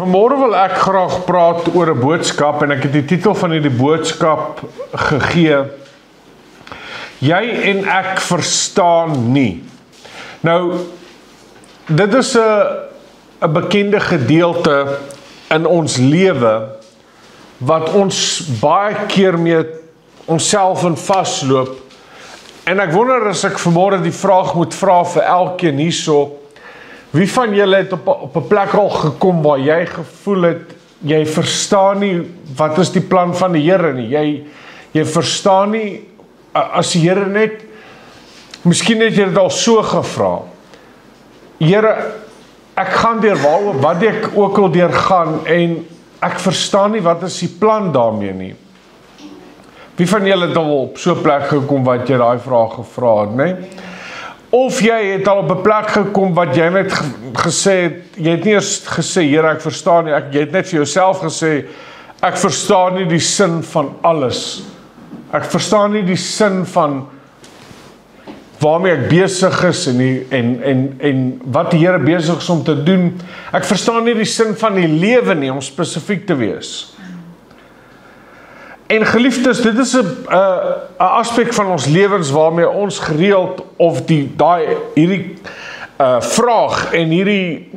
Vanmôre wil ek graag praat oor 'n boodskap en ek het die titel van hierdie boodskap gegee. Jy en ek verstaan nie. Nou, dit is 'n bekende gedeelte in ons lewe wat ons baie keer mee onsself in vasloop. En ek wonder as ek vanmôre die vraag moet vra vir elkeen hierso, wie van julle het op 'n plek al gekom waar jy gevoel het, jy verstaan nie wat is die plan van die Here nie. Jy verstaan nie, as die Here net, miskien het jy dit al so gevra. Here, ek gaan deur wat ek ook al deur gaan en ek verstaan nie wat is die plan daarmee nie. Wie van julle het al op so 'n plek gekom wat jy daai vraag gevra het, nee? Of jy het al op 'n plek gekom wat jy net gesê het, jy het nie eers gesê, Here, ek verstaan nie, jy het net vir jouself gesê, ek verstaan nie die sin van alles. Ek verstaan nie die sin van waarmee ek besig is en wat die Here besig is om te doen. Ek verstaan nie die sin van die lewe nie, om spesifiek te wees. En geliefdes, dit is 'n aspek van ons lewens waarmee ons gereeld of hierdie vraag en hierdie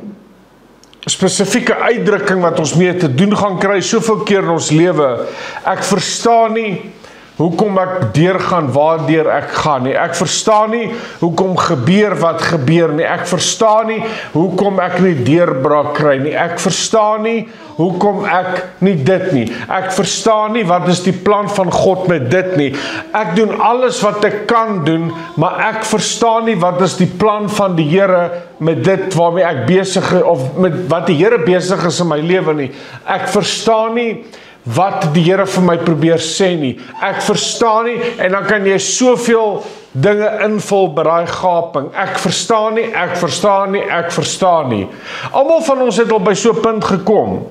spesifieke uitdrukking wat ons mee te doen gaan kry soveel keer in ons lewe. Ek verstaan nie hoekom ek deurgaan waardeur ek gaan nie. Ek verstaan nie hoekom gebeur wat gebeur nie. Ek verstaan nie hoekom ek nie deurbraak kry nie. Ek verstaan nie hoekom ek nie dit nie. Ek verstaan nie wat is die plan van God met dit nie. Ek doen alles wat ek kan doen, maar ek verstaan nie wat is die plan van die Here met dit waarmee ek besig is, of met wat die Here besig is in my lewe nie. Ek verstaan nie wat die Here vir my probeer sê nie. Ek verstaan nie, en dan kan jy soveel dinge invul by daai gaping. Ek verstaan nie, ek verstaan nie, ek verstaan nie. Almal van ons het al by so 'n punt gekom.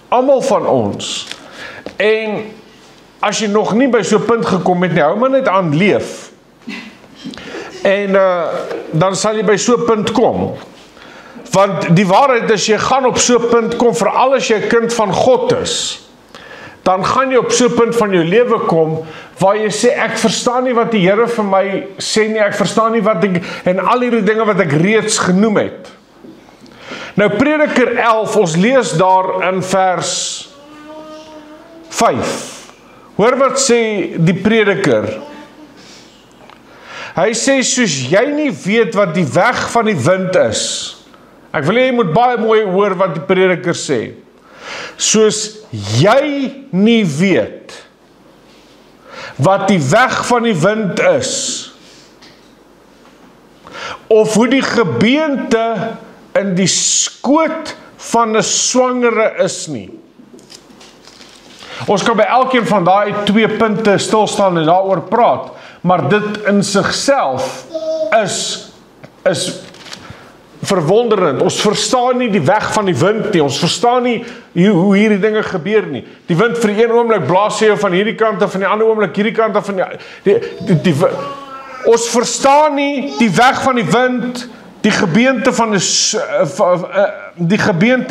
Almal van ons. En as jy nog nie by so 'n punt gekom het nie, hou maar net aan leef. En dan sal jy by so 'n punt kom. Want die waarheid is, jy gaan op so 'n punt kom, veral as jy 'n kind van God is. Dan gaan jy op so 'n punt van jou lewe kom, waar jy sê, ek verstaan nie wat die Here vir my sê nie, ek verstaan nie wat en al hierdie dinge wat ek reeds genoem het. Nou Prediker 11, ons lees daar in vers 5. Hoor wat sê die Prediker. Hy sê, soos jy nie weet wat die weg van die wind is. Ek wil jy moet baie mooi hoor wat die Prediker sê. Soos jy nie weet wat die weg van die wind is, of hoe die gebeente in die skoot van 'n swangere is nie. Ons kan by elkeen van daai 2 punte stilstaan en daaroor praat, maar dit in sigself is verwonderend. Ons verstaan nie die weg van die wind nie. Ons verstaan nie hoe hierdie dinge gebeur nie. Die wind vir die een oomblik blaas jy van hierdie kant af, van die ander oomblik hierdie kant af, ons verstaan nie die weg van die wind, die gebeente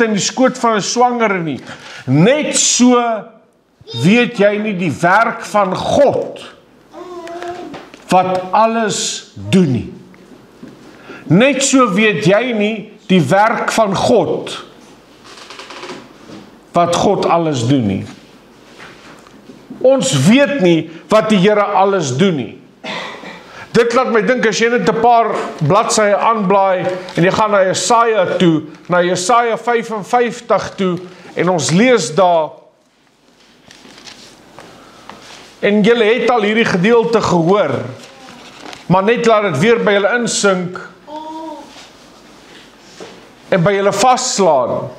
in die skoot van 'n swangere nie. Net so weet jy nie die werk van God wat alles doen nie. Net so weet jy nie die werk van God wat God alles doen nie. Ons weet nie wat die Here alles doen nie. Dit laat my dink, as jy net 'n paar bladsye aanblaai en jy gaan na Jesaja toe, na Jesaja 55 toe, en ons lees daar, en julle het al hierdie gedeelte gehoor, maar net laat dit weer by julle insink, en by julle vasslaan.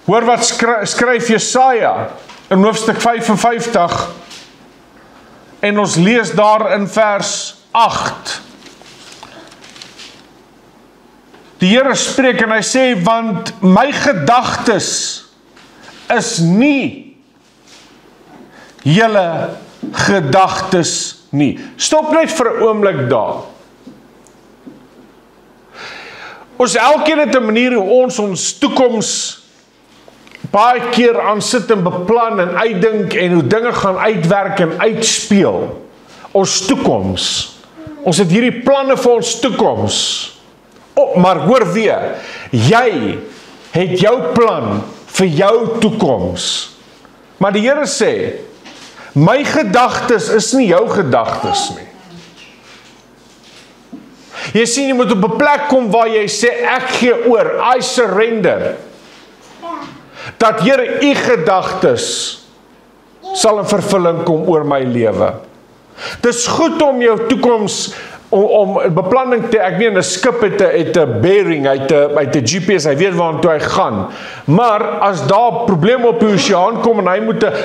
Hoor wat skryf Jesaja in hoofstuk 55, en ons lees daar in vers 8. Die Here spreek en hy sê, want my gedagtes is nie julle gedagtes nie. Stop net vir 'n oomblik daar. Ons elkeen het 'n manier hoe ons toekoms baie keer aan sit en beplan en uitdink en hoe dinge gaan uitwerk en uitspeel. Ons toekoms. Ons het hierdie planne vir ons toekoms. Maar hoor weer, jy het jou plan vir jou toekoms. Maar die Here sê, my gedagtes is nie jou gedagtes nie. Jy sien, jy moet op 'n plek kom waar jy sê, ek gee oor, I surrender. Dat Here, u gedagtes sal in vervulling kom oor my lewe. Dis goed om jou toekoms, om beplanning te, ek meen, 'n skip het 'n bearing, uit 'n GPS, hy weet waartoe hy gaan. Maar as daar probleme op die oseaan kom en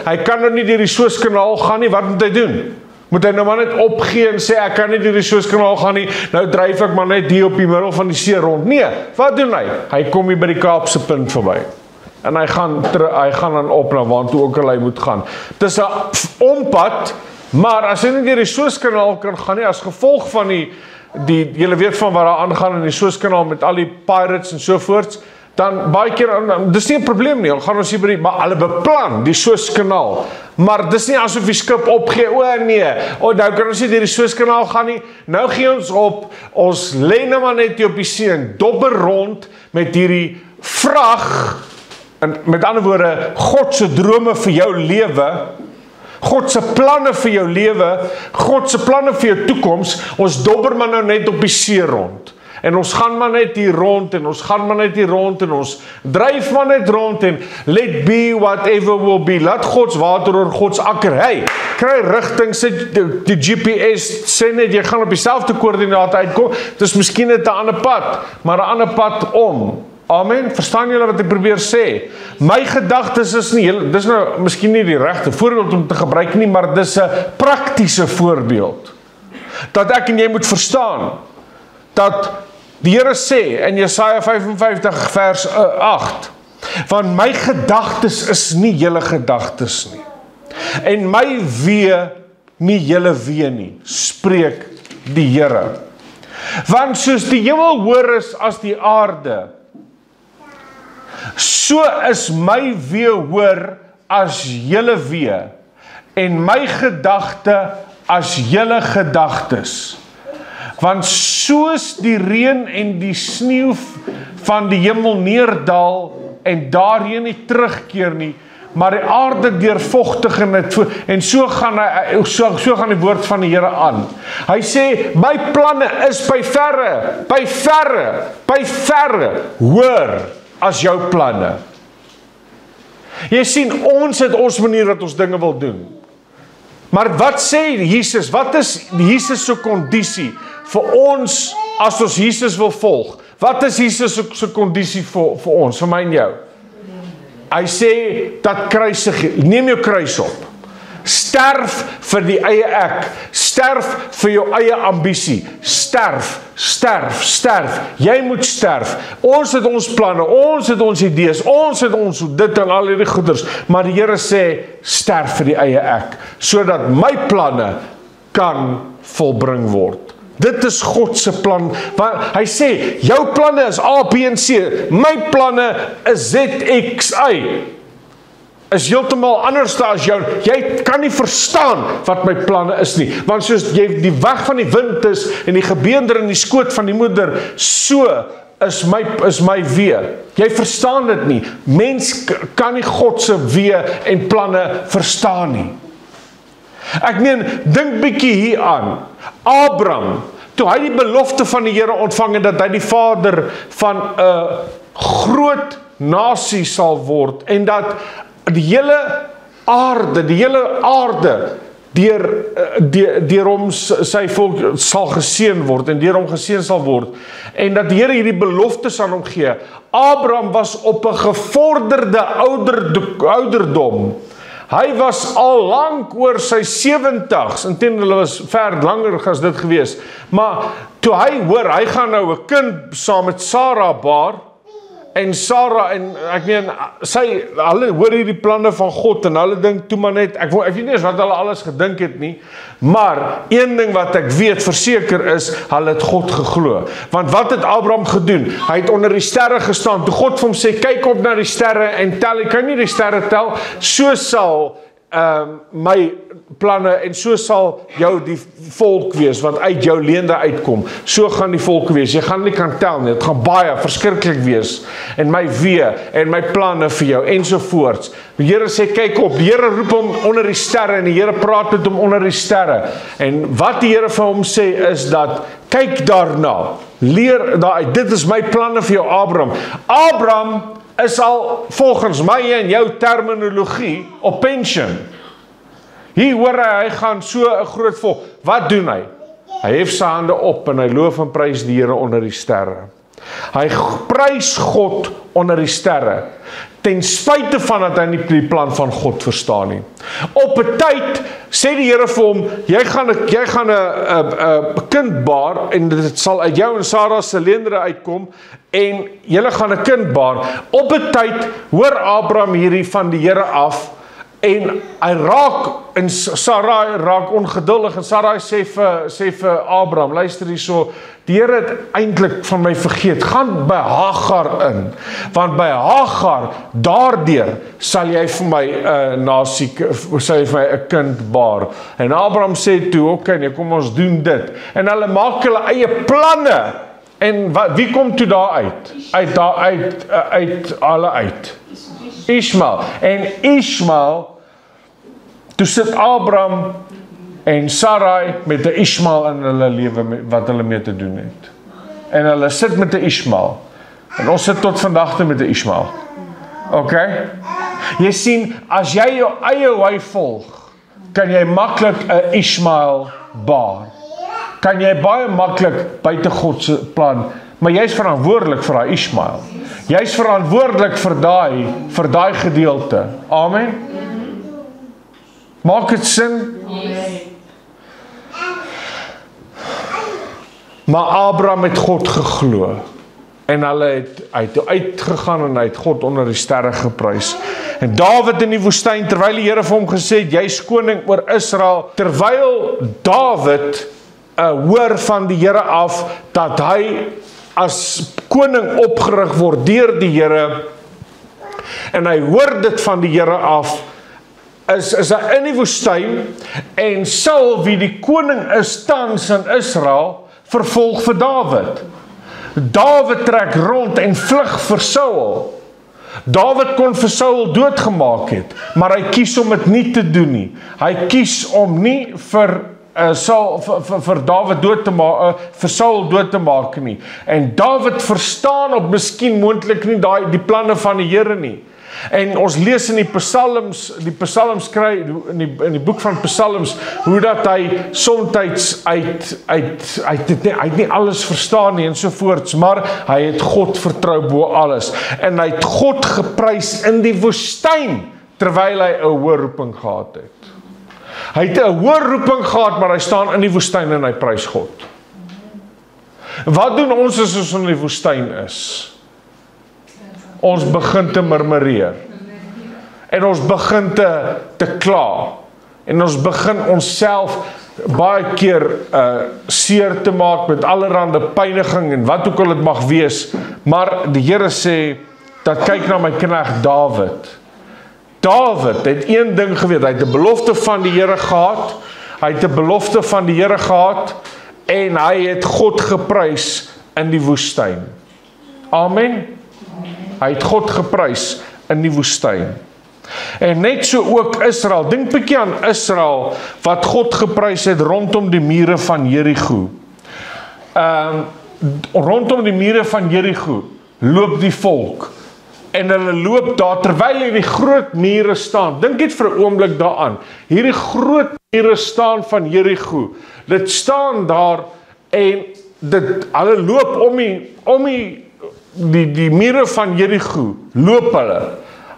hy kan nou nie deur die Suezkanaal gaan nie, wat moet hy doen? Moet hy nou maar net opgee en sê, ek kan nie deur die Suezkanaal gaan nie, nou dryf ek maar net hier op die middel van die see rond. Nee, wat doen hy? Hy kom hier by die Kaapse punt verby. En hy gaan dan op na waartoe ook al hy moet gaan. Dis 'n ompad, maar as hy nie deur die Suezkanaal kan gaan nie, as gevolg van julle weet van wat daar aangaan in die Suezkanaal met al die pirates en sovoorts, dan baie keer, dis nie 'n probleem nie, gaan ons hier by maar hulle beplan die Suezkanaal, maar dis nie asof die skip opgee, nee, nou kan ons nie deur die Suezkanaal gaan nie, nou gee ons op, ons lê nou maar net hier op die see en dobber rond met hierdie vrag, en met ander woorde, God se drome vir jou lewe, God se planne vir jou lewe, God se planne vir jou toekoms, ons dobber maar nou net op die see rond. En ons gaan maar net hier rond, en ons gaan maar net hier rond, en ons dryf maar net rond, en let be whatever will be. Laat Gods water oor Gods akker. Hey, kry rigting, sit die GPS, sê net, jy gaan op dieselfde koördinate uitkom, dis miskien net 'n ander pad, maar 'n ander pad om. Amen, verstaan julle wat ek probeer sê? My gedagtes is nie, dis nou miskien nie die regte voorbeeld om te gebruik nie, maar dis 'n praktiese voorbeeld. Dat ek en jy moet verstaan, dat die Here sê in Jesaja 55 vers 8, van my gedagtes is nie julle gedagtes nie, en my wee nie julle wee nie, spreek die Here. Want soos die hemel hoër is as die aarde, so is my wee hoër as julle wee, en my gedagte as julle gedagtes. Want soos die reën en die sneeu van die hemel neerdal en daarheen nie terugkeer nie, maar die aarde deurvogtig en so gaan die woord van die Here aan. Hy sê, my planne is by verre hoër as jou planne. Jy sien, ons het ons manier wat ons dinge wil doen. Maar wat sê Jesus? Wat is Jesus se kondisie vir ons as ons Jesus wil volg? Wat is Jesus se kondisie vir ons, vir my en jou? Hy sê dat kruisig, neem jou kruis op. Sterf vir die eie ek. Sterf vir jou eie ambisie. Sterf. Jy moet sterf. Ons het ons planne, ons het ons idees, ons het ons dit en al hierdie goeders. Maar die Here sê, sterf vir die eie ek, sodat my planne kan volbring word. Dit is God se plan. Want hy sê, jou planne is A, B en C. My planne is Z, X, Y. Is heeltemal anders as jou. Jy kan nie verstaan wat my planne is nie. Want soos jy die weg van die wind is en die gebeender in die skoot van die moeder, so is my wee. Jy verstaan dit nie. Mens kan nie God se wee en planne verstaan nie. Ek meen, dink bietjie hier aan. Abraham, toe hy die belofte van die Here ontvang het dat hy die vader van 'n groot nasie sal word en dat die hele aarde deur hom sy volk sal geseën word en deur hom geseën sal word en dat die Here hierdie beloftes aan hom gee. Abraham was op 'n gevorderde ouderdom. Hy was al lank oor sy 70's, intendeel hulle was ver langer as dit gewees. Maar toe hy hoor, hy gaan nou 'n kind saam met Sarah baar, en Sarah, en ek meen, hulle hoor hierdie planne van God, en hulle dink toe maar net, ek weet nie eens wat hulle alles gedink het nie, maar een ding wat ek weet verseker is, hulle het God geglo. Want wat het Abraham gedoen? Hy het onder die sterre gestaan, toe God vir hom sê, kyk op na die sterre en tel, ek kan nie die sterre tel, so sal my planne en so sal jou die volk wees wat uit jou leende uitkom. So gaan die volk wees. Jy gaan nie kan tel nie. Dit gaan baie verskriklik wees. En my wee en my planne vir jou ensovoorts. Die Here sê kyk op. Die Here roep hom onder die sterre en die Here praat met hom onder die sterre. En wat die Here vir hom sê is dat kyk daarna. Leer daai. Dit is my planne vir jou Abraham. Abraham is al volgens my en jou terminologie op pension. Hier hoor hy gaan so 'n groot volk. Wat doen hy? Hy hef sy hande op en hy loof en prys die Here onder die sterre. Hy prys God onder die sterre, ten spyte van dat hy nie die plan van God verstaan nie. Op 'n tyd sê die Here vir hom, jy gaan 'n kind baar, en dit sal uit jou en Sarah se leendere uitkom, en julle gaan 'n kind baar. Op 'n tyd hoor Abraham hierdie van die Here af, en hy raak, en Sarai raak ongeduldig, en Sarai sê vir Abraham, luister hierso, die Here het eintlik van my vergeet, gaan by Hagar in, want by Hagar, daardeur sal jy vir my sal jy vir my 'n kind baar. En Abraham sê toe, okay, nee, kom ons doen dit. En hulle maak hulle eie planne, en wie kom toe daar uit? Uit alle uit. Ishmael. En Ishmael, toe sit Abraham en Sarai met 'n Ishmael in hulle lewe wat hulle mee te doen het. En hulle sit met 'n Ishmael. En ons sit tot vandag met 'n Ishmael. Okay? Jy sien, as jy jou eie wy volg, kan jy maklik 'n Ishmael baar. Kan jy baie maklik buite God se plan, maar jy's verantwoordelik vir daai Ishmael. Jy's verantwoordelik vir daai gedeelte. Amen. Maak dit sin? Maar Abraham het God geglo. En hy het uitgegaan en hy het God onder die sterre geprys. En Dawid in die woestyn, terwyl die Here vir hom gesê het, jy's koning oor Israel, terwyl Dawid hoor van die Here af, dat hy as koning opgerig word deur die Here, en hy hoor dit van die Here af, is hy in die woestyn, en Saul, wie die koning is tans in Israel, vervolg vir Dawid. Dawid trek rond en vlug vir Saul. Dawid kon vir Saul doodgemaak het, maar hy kies om dit nie te doen nie. Hy kies om nie vir Dawid dood te maak, vir Saul dood te maak nie. En Dawid verstaan op miskien moontlik nie die planne van die Here nie. En ons lees in die Psalms kry in die boek van Psalms hoe dat hy soms hy het nie alles verstaan nie ensovoorts, maar hy het God vertrou bo alles. En hy het God geprys in die woestyn terwyl hy 'n hoë roeping gehad het. Hy het 'n hoë roeping gehad, maar hy staan in die woestyn en hy prys God. Wat doen ons as ons in die woestyn is? Ons begin te murmureer. En ons begin te kla. En ons begin onsself baie keer seer te maak met allerhande pyniging en wat ook al dit mag wees. Maar die Here sê, dat kyk na my knegt Dawid. Dawid het een ding geweet, hy het 'n belofte van die Here gehad, en hy het God geprys in die woestyn. Amen. Hy het God geprys in die woestyn. En net so ook Israel. Dink bietjie aan Israel wat God geprys het rondom die mure van Jerigo. Rondom die mure van Jerigo loop die volk. En hulle loop daar terwyl hierdie groot mure staan. Dink net vir 'n oomblik daaraan. Hierdie groot mure staan van Jerigo. Dit staan daar en hulle loop om die mure van Jerigo loop hulle.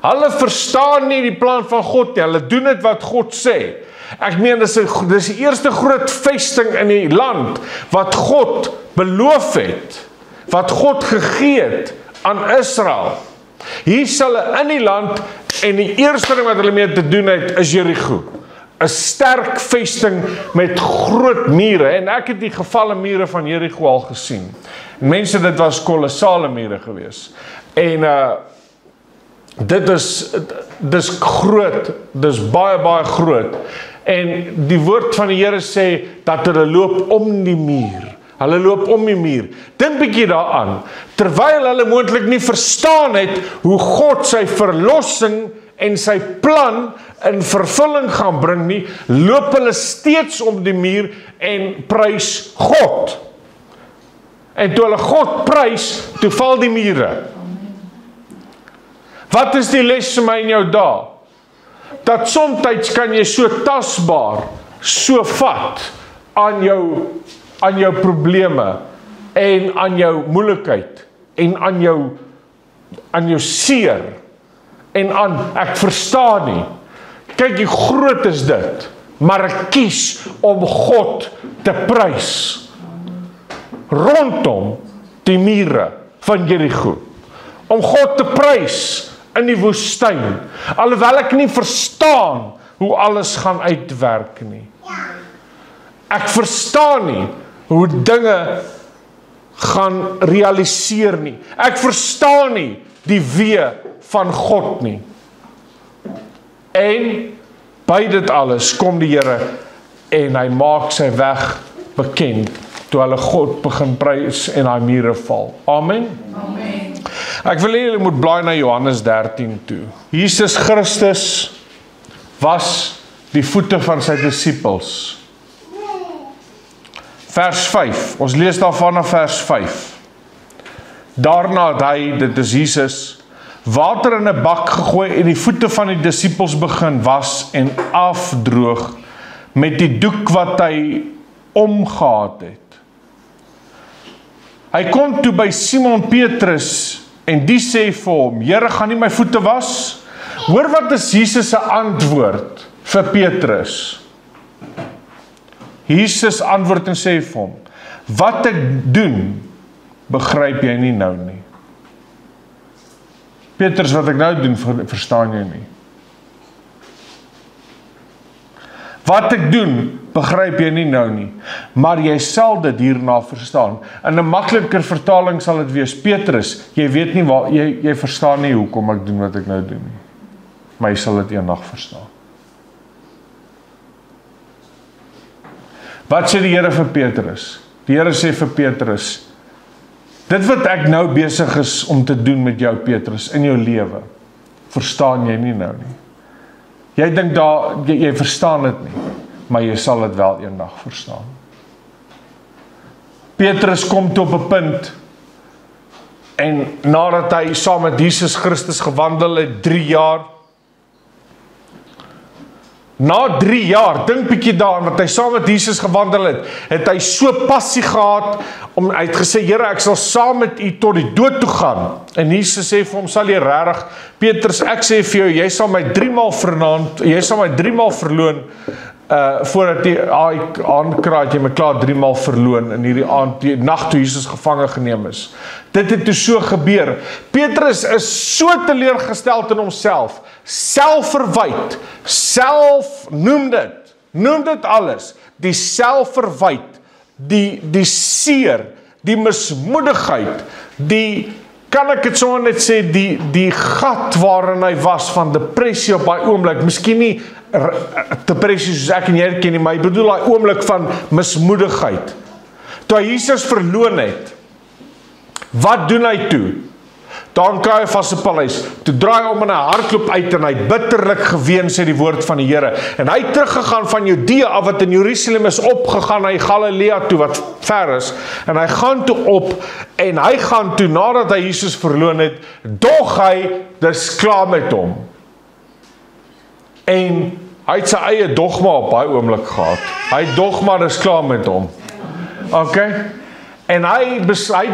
Hulle verstaan nie die plan van God nie. Hulle doen dit wat God sê. Ek meen, dis die eerste groot vesting in die land wat God beloof het, wat God gegee het aan Israel. Hier is hulle in die land en die eerste ding wat hulle mee te doen het is Jericho. 'n sterk vesting met groot mure en ek het die gevalle mure van Jericho al gesien. Mense, dit was kolossale mure gewees. En dit is groot, dis baie groot. En die woord van die Here sê dat hulle loop om die muur. Hulle loop om die muur. Dink bietjie daaraan. Terwyl hulle moontlik nie verstaan het hoe God sy verlossing en sy plan in vervulling gaan bring nie, loop hulle steeds om die muur en prys God. En toe hulle God prys, toe val die mure. Wat is die les vir my en jou daar? Dat somtyds kan jy so tasbaar, so vat aan jou probleme en aan jou moeilikheid en aan jou seer en aan ek verstaan nie. Kyk, hoe groot is dit, maar ek kies om God te prys rondom die mure van Jericho. Om God te prys in die woestyn, alhoewel ek nie verstaan hoe alles gaan uitwerk nie. Ek verstaan nie hoe dinge gaan realiseer nie. Ek verstaan nie die wee van God nie. En by dit alles kom die Here en hy maak sy weg bekend toe hulle God begin prys en daai mure val. Amen. Amen. Ek wil hê julle moet blaai na Johannes 13 toe. Jesus Christus was die voete van sy disippels. Vers 5, ons lees daarvan na vers 5. Daarna het hy, dit is Jesus, water in 'n bak gegooi en die voete van die disippels begin was en afdroog met die doek wat hy omgehad het. Hy kom toe by Simon Petrus en die sê vir hom, Here, gaan nie my voete was? Hoor wat is Jesus se antwoord vir Petrus? Jesus antwoord en sê vir hom, wat ek doen, begryp jy nie nou nie. Petrus, wat ek nou doen, verstaan jy nie. Wat ek doen, begryp jy nie nou nie, maar jy sal dit hierna verstaan. In 'n makliker vertaling sal dit wees, Petrus, jy weet nie waar, jy verstaan nie hoekom ek doen wat ek nou doen nie, maar jy sal dit eendag verstaan. Wat sê die Here vir Petrus? Die Here sê vir Petrus, dit wat ek nou besig is om te doen met jou, Petrus, in jou lewe, verstaan jy nie nou nie. Jy dink jy verstaan dit nie, maar jy sal dit wel eendag verstaan. Petrus kom toe op 'n punt, en nadat hy saam met Jesus Christus gewandel het, 3 jaar, na 3 jaar, dink bietjie daaraan, wat hy saam met Jesus gewandel het hy so passie gehad, hy het gesê, Here, ek sal saam met u tot die dood toe gaan, en Jesus sê vir hom, sal jy regtig, Petrus, ek sê vir jou, jy sal my 3 maal vernaamd, jy sal my 3 maal verloon, voordat die aankraat, jy my klaar 3 maal verloon, in hierdie aand, die nag toe Jesus gevange geneem is. Dit het toe so gebeur. Petrus is so teleurgesteld in homself, selfverwyd, noem dit alles, die selfverwyd, die seer, die mismoedigheid, kan ek het sommer net sê, die gat waarin hy was van depressie op daai oomblik, miskien nie depressie soos ek en jy ken nie, maar ek bedoel daai oomblik van mismoedigheid. Toe hy Jesus verloon het, wat doen hy toe? Dan kry hy vas 'n paleis, toe draai hy om in 'n hardloop uit en hy bitterlik geween, sê die woord van die Here. En hy het teruggegaan van Judea af wat in Jerusalem is, opgegaan na Galilea toe wat ver is. En hy gaan toe op en hy gaan toe nadat hy Jesus verloon het, dog hy dis klaar met hom. En hy het sy eie dogma op daai oomblik gehad. Hy dogma dis klaar met hom. Okay? En hy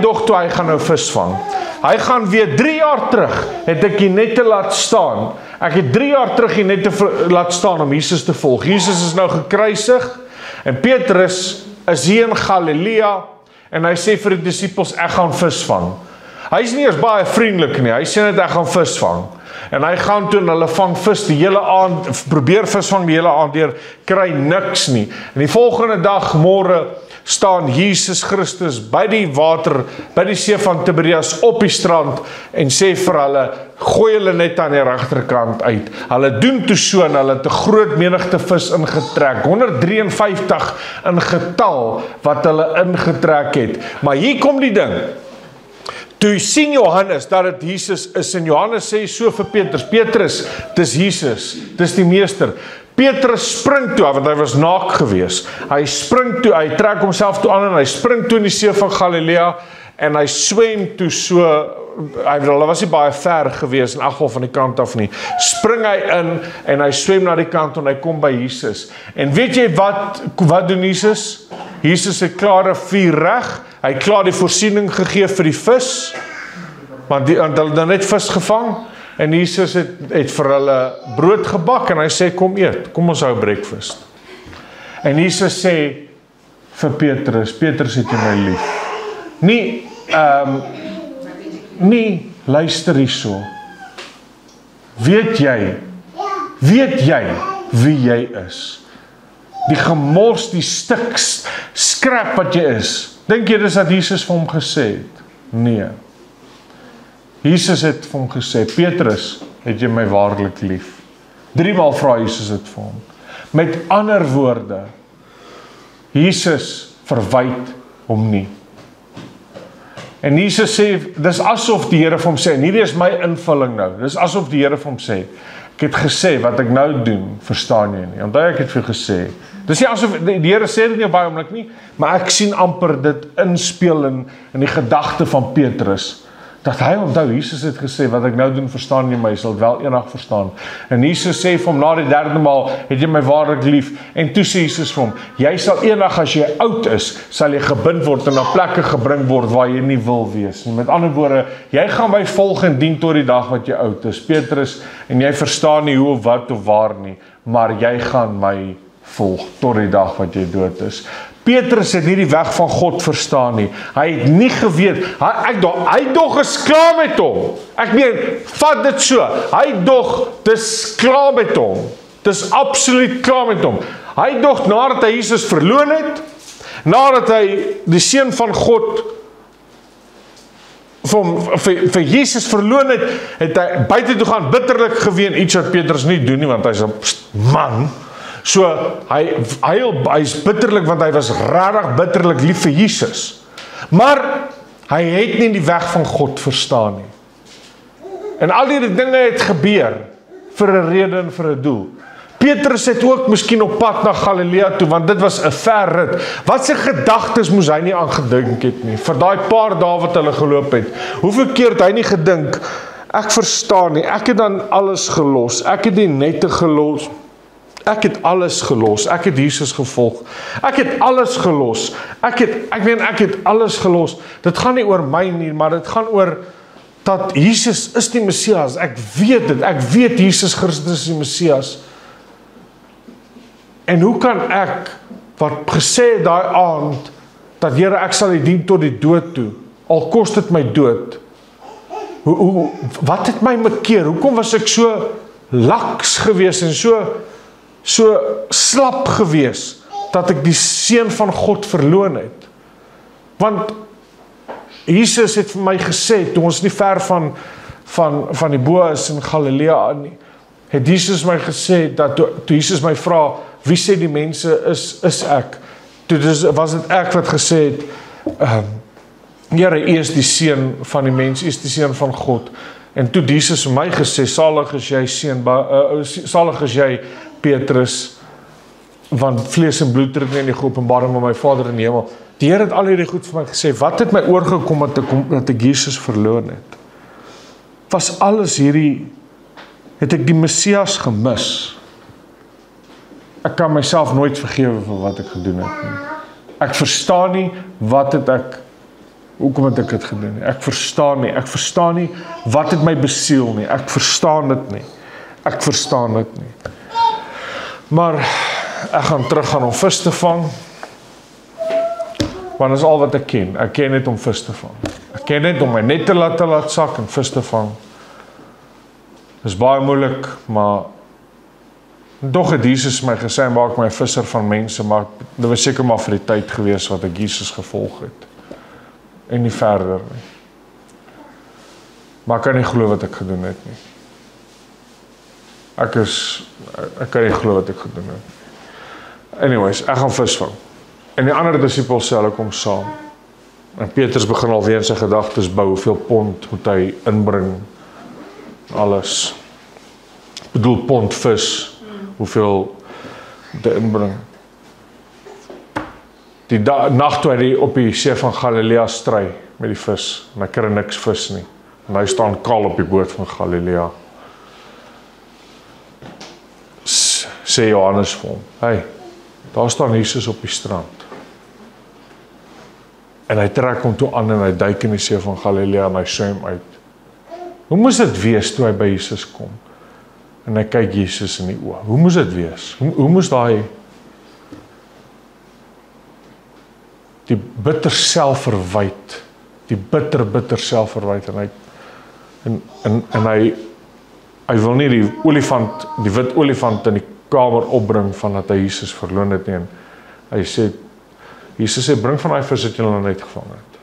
dog toe hy gaan nou vis vang. Hy gaan weer 3 jaar terug, het ek hier net te laat staan. Ek het 3 jaar terug hier net te laat staan om Jesus te volg. Jesus is nou gekruisig en Petrus is hier in Galilea en hy sê vir die disippels, ek gaan vis vang. Hy is nie eens baie vriendelik nie, hy sê net ek gaan vis vang. En hy gaan toe en hulle vang vis die hele aand, probeer visvang die hele aand deur, kry niks nie. En die volgende dag, môre, staan Jesus Christus by die water, by die see van Tiberias op die strand en sê vir hulle, gooi hulle net aan die regterkant uit. Hulle doen toe so en hulle het 'n groot menigte vis ingetrek, 153 in getal wat hulle ingetrek het. Maar hier kom die ding. Toe sien Johannes dat dit Jesus is en Johannes sê so vir Petrus, Petrus, dis Jesus, dis die meester. Petrus spring toe, want hy was naak gewees. Hy spring toe, hy trek homself toe aan en hy spring toe in die see van Galilea en hy swem toe so, hulle was nie baie ver gewees in elk geval van die kant af nie. Spring hy in en hy swem na die kant en hy kom by Jesus. En weet jy wat doen Jesus? Jesus het klaar 'n vuur reg. Hy het klaar die voorsiening gegee vir die vis. Want hulle het dan net vis gevang. En Jesus het vir hulle brood gebak en hy sê, kom eet, kom ons hou breakfast. En Jesus sê vir Petrus, Petrus het jy my lief. Nie, luister hierso. Weet jy wie jy is? Die gemors, die stuk skrap wat jy is. Dink jy dis dat Jesus vir hom gesê het? Nee. Jesus het vir hom gesê, Petrus, het jy my waarlik lief? 3 maal vra Jesus dit vir hom. Met ander woorde, Jesus verwyd hom nie. En Jesus sê, dis asof die Here vir hom sê, en hierdie is my invulling nou, dis asof die Here vir hom sê, ek het gesê, wat ek nou doen, verstaan jy nie, onthou ek het vir gesê, dis nie asof, die Here sê dit nie baie oomblik nie, maar ek sien amper dit inspeel in die gedagte van Petrus, dat hy onthou, Jesus het gesê, wat ek nou doen, verstaan jy my, jy sal het wel eendag verstaan. En Jesus sê vir hom, na die 3de maal, het jy my waarlik lief, en toe sê Jesus vir hom, jy sal eendag as jy oud is, sal jy gebind word, en na plekke gebring word, waar jy nie wil wees. En met ander woorde, jy gaan my volg en dien tot die dag wat jy oud is, Petrus, en jy verstaan nie hoe of wat of waar nie, maar jy gaan my volg, tot die dag wat jy dood is. Petrus het nie die weg van God verstaan nie. Hy het nie geweet, hy dog is klaar met hom. Ek meen, vat dit so, hy dog, dis klaar met hom. Dis absoluut klaar met hom. Hy dog, nadat hy Jesus verloon het, nadat hy die seun van God vir Jesus verloon het, het hy buite toe gaan bitterlik geween, iets wat Petrus nie doen nie, want hy is 'n man. So, hy is bitterlik, want hy was regtig bitterlik lief vir Jesus. Maar, hy het nie die weg van God verstaan nie. En al die dinge het gebeur, vir 'n rede en vir 'n doel. Petrus het ook miskien op pad na Galilea toe, want dit was 'n ver rit. Wat se gedagtes moes hy nie aangedink het nie, vir daai paar dae wat hulle geloop het. Hoeveel keer het hy nie gedink, ek verstaan nie, ek het dan alles gelos, ek het die nette gelos, ek het alles gelos, ek het Jesus gevolg, ek het alles gelos, ek het alles gelos, dit gaan nie oor my nie, maar dit gaan oor, dat Jesus is die Messias, ek weet Jesus Christus is die Messias, en hoe kan ek, wat gesê daai aand, dat Here, ek sal U dien tot die dood toe, al kos dit my dood, wat het my bekeer, hoekom was ek so laks gewees, en so slap gewees, dat ek die seun van God verloon het. Want Jesus het vir my gesê, toe ons nie ver van die boë is in Galilea nie, het Jesus my gesê, dat toe Jesus my vra, wie sê die mense is ek? Toe was dit ek wat gesê het, Here, U is die seun van die mens, U is die seun van God. En toe Jesus vir my gesê, salig is jy, Petrus, want vlees en bloed het nie in die geopenbaring van my Vader in die hemel. Die Here het al hierdie goed vir my gesê, wat het my oorgekom dat ek Jesus verloon het? Was alles hierdie, het ek die Messias gemis? Ek kan myself nooit vergewe vir wat ek gedoen het nie. Ek verstaan nie, hoekom het ek dit gedoen nie? Ek verstaan nie, wat het my besiel nie? Ek verstaan dit nie. Maar, ek gaan terug gaan om vis te vang, want dit is al wat ek ken net om vis te vang. Ek ken net om my net te laat sak en vis te vang. Dis baie moeilik, maar tog het Jesus my gesê, maak my 'n visser van mense, maar dit was seker maar vir die tyd gewees wat ek Jesus gevolg het. En nie verder nie. Maar ek kan nie glo wat ek gedoen het nie. Ek kan nie glo wat ek gedoen het. Anyways, ek gaan vis vang. En die ander disippels sê hulle kom saam. En Petrus begin alweer sy gedagtes bou, hoeveel pond moet hy inbring, alles. Ek bedoel pond vis, hoeveel te inbring. Die nag toe hy op die see van Galilea stry met die vis, en hy kry niks vis nie. En hy staan kaal op die boot van Galilea. Sê Johannes vir hom, hey, daar staan Jesus op die strand. En hy trek hom toe aan en hy duik in die see van Galilea en hy swem uit. Hoe moes dit wees toe hy by Jesus kom? En hy kyk Jesus in die oë. Hoe moes dit wees? Hoe moes daai die bitter selfverwyd, die bitter selfverwyd en hy wil nie die wit olifant in die kamer opbring van dat hy Jesus verloon het nie. En hy sê, Jesus sê, bring van daai vis wat julle nou net gevang het.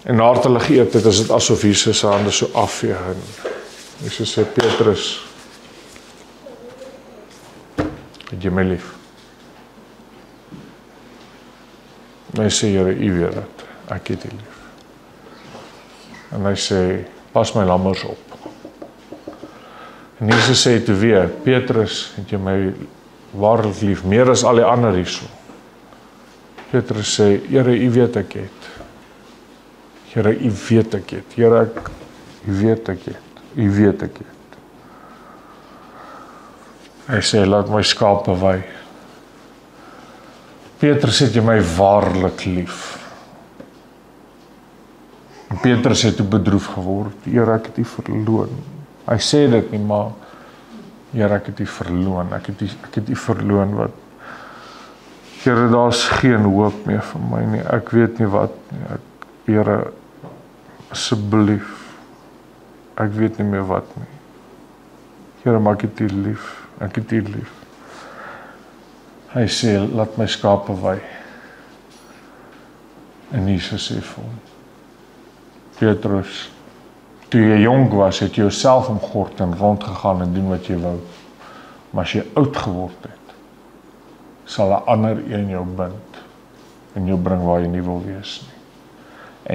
En nadat hulle geëet het, is dit asof Jesus sy hande so afvee. En Jesus sê, Petrus, het jy my lief? En hy sê, Here, U weet dit, ek het U lief. En hy sê, pas my lammers op. En Jesus sê toe weer, Petrus, het jy my waarlik lief, meer as al die ander hierso. Petrus sê, Here, U weet ek het. Here, U weet ek het. Here, U weet ek het. U weet ek het. Hy sê, laat my skape wei. Petrus, het jy my waarlik lief. En Petrus het toe bedroef geword. Here, ek het U verloon. Hy sê dit nie, maar Here, ek het U verloon. Ek het U verloon wat. Here, daar's geen hoop meer vir my nie. Ek weet nie wat nie. Here, asseblief. Ek weet nie meer wat nie. Here, maar ek het U lief. Ek het U lief. Hy sê, laat my skape wei. En Jesus sê vir hom, Petrus, toe jy jonk was, het jy jouself omgord en rondgegaan en doen wat jy wou. Maar as jy oud geword het, sal 'n ander een jou bind en jou bring waar jy nie wil wees nie.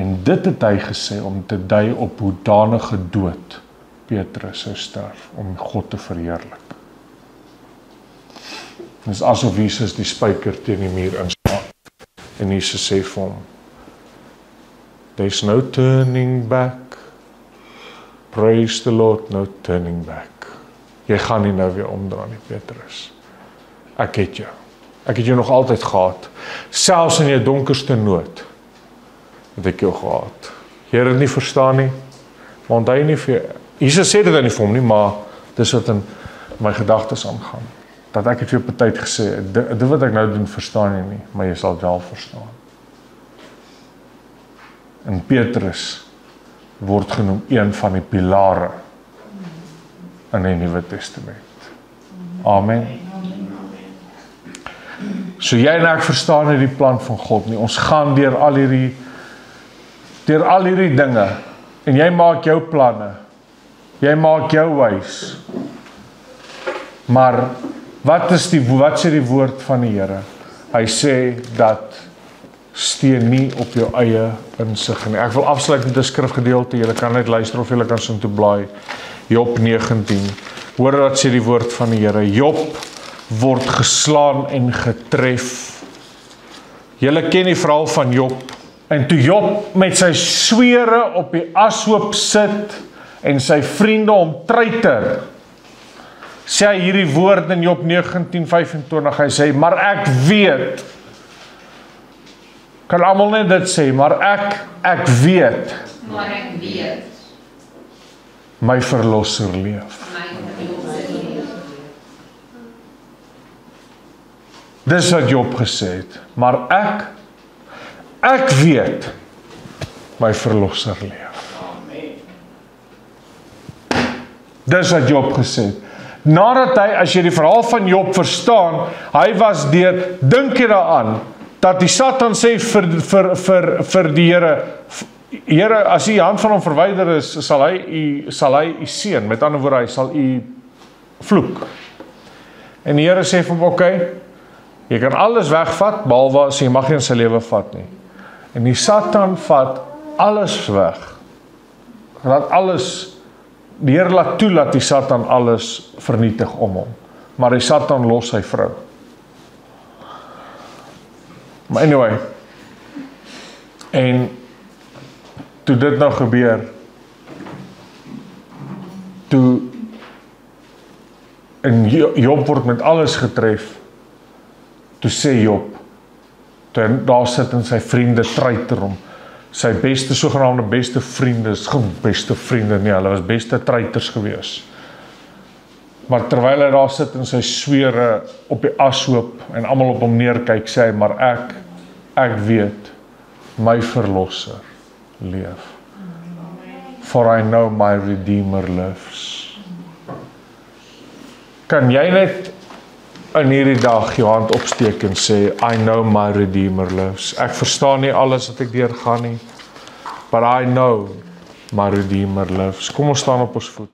En dit het hy gesê om te dui op hoedanige dood Petrus sou sterf, om God te verheerlik. Dit is asof Jesus die spyker teen die muur inslaan. En Jesus sê vir hom, there's no turning back. Praise the Lord, no turning back. Jy gaan nie nou weer omdraai nie, Petrus. Ek het jou. Ek het jou nog altyd gehad. Selfs in jou donkerste nood het ek jou gehad. Jy het dit nie verstaan nie, maar onthou nie vir Jesus sê dit nie vir hom nie, maar dis wat in my gedagtes aangaan. Dat ek het vir jou partyt gesê, dit wat ek nou doen verstaan jy nie, maar jy sal het wel verstaan. En Petrus word genoem een van die pilare in die Nuwe Testament. Amen. So jy en ek verstaan nie die plan van God nie. Ons gaan deur al hierdie dinge en jy maak jou planne. Jy maak jou wys. Maar wat sê die woord van die Here? Hy sê dat steun nie op jou eie insig nie. Ek wil afsluit met 'n skrifgedeelte. Julle kan net luister of julle kan so toe blaai. Job 19. Hoor wat sê die woord van die Here. Job word geslaan en getref. Julle ken die verhaal van Job. En toe Job met sy swere op die ashoop sit en sy vriende hom treiter, sê hy hierdie woord in Job 19:25. Hy sê, maar ek weet, kan almal net dit sê, maar ek weet, my verlosser leef. Dis wat Job gesê het, maar ek weet, my verlosser leef. Dis wat Job gesê het. Nadat hy, as jy die verhaal van Job verstaan, hy was deur, dink jy daaraan, dat die Satan sê vir die Here, Here, as die hand van hom verwyder is, sal hy u seën, met ander woorde, hy sal u vloek. En die Here sê vir hom, okay, jy kan alles wegvat, behalwe as jy mag nie in sy lewe vat nie. En die Satan vat alles weg. Laat alles, die Here laat toe dat die Satan alles vernietig om hom. Maar die Satan los sy vrou. Maar anyway, en toe dit nou gebeur, en Job word met alles getref, toe sê Job, toe hy daar sit en sy vriende treiter hom, sy sogenaamde beste vriende, is geen beste vriende nie, hulle was beste treiters gewees. Maar terwyl hy daar sit en sy swere op die ashoop en almal op hom neerkyk, sê hy, maar ek weet, my verlosser leef. For I know my Redeemer lives. Kan jy net in hierdie dag jou hand opsteek en sê, I know my Redeemer lives. Ek verstaan nie alles wat ek deurgaan nie, but I know my Redeemer lives. Kom ons staan op ons voet.